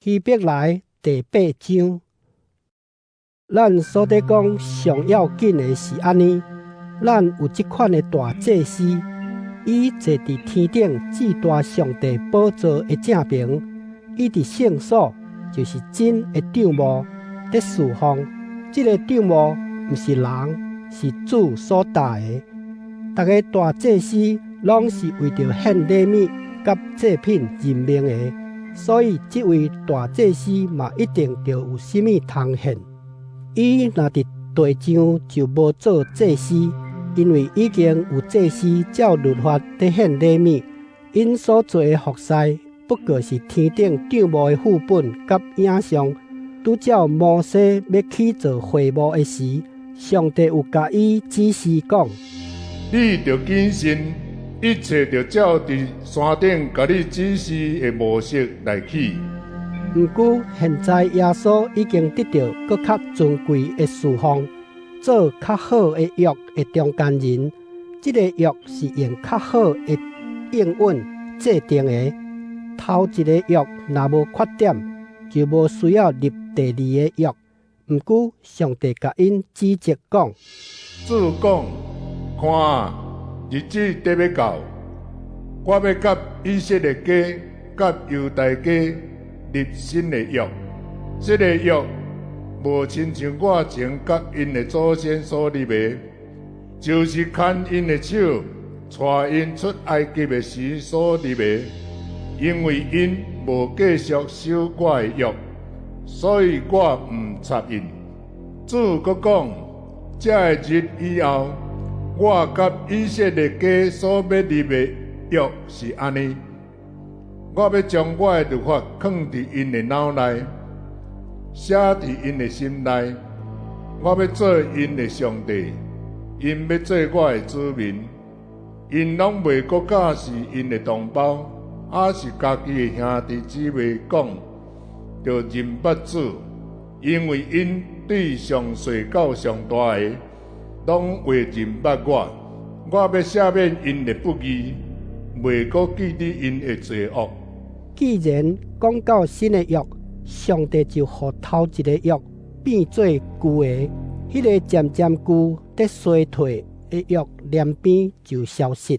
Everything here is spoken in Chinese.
希伯来第8章，咱所得讲上要紧的是安尼，咱有这款的大祭司，伊坐伫天顶至大上帝宝座的正平，伊伫圣所就是真的帐幕在侍奉。这个帐幕毋是人，是主所搭的。逐个大祭司拢是为着献礼物甲祭品任命的。所以，这位大祭司嘛一定着有甚物通献。伊若伫地上就无做祭司，因为已经有祭司照律法在献礼物，因所做的服侍不过是天顶帐幕的副本甲影像。拄照摩西要起做会幕的时，上帝有甲伊指示讲：你着谨慎。一切着照伫山顶甲你指示的模式来起。毋过现在耶稣已经得到更较尊贵的侍奉，做较好的约的中间人。这个约是用较好的应允制定的。头一个约若无缺点，就无需要立第二个约。毋过上帝甲因指责讲：主讲，看啊！日子得要到，我要甲以色列家、甲犹大家立新的约。这个约无亲像我前甲因的祖先所立的，就是牵因的手，带因出埃及的时所立的。因为因无继续守我的约，所以我毋插因。主阁讲，这个日以后。我甲以色列家所要立的约是安尼，我要将我的律法放伫因的脑内，写伫因的心内。我要做因的上帝，因要做我的子民。因拢袂国家是因的同胞，也是家己的兄弟姊妹讲，着认捌主，因为因对上细到上大的。拢会认捌我，我要赦免因的不义，袂阁记得因的罪恶。既然讲到新的约，上帝就互头一个约变做旧的，迄个渐渐旧得衰退的约两边就消失。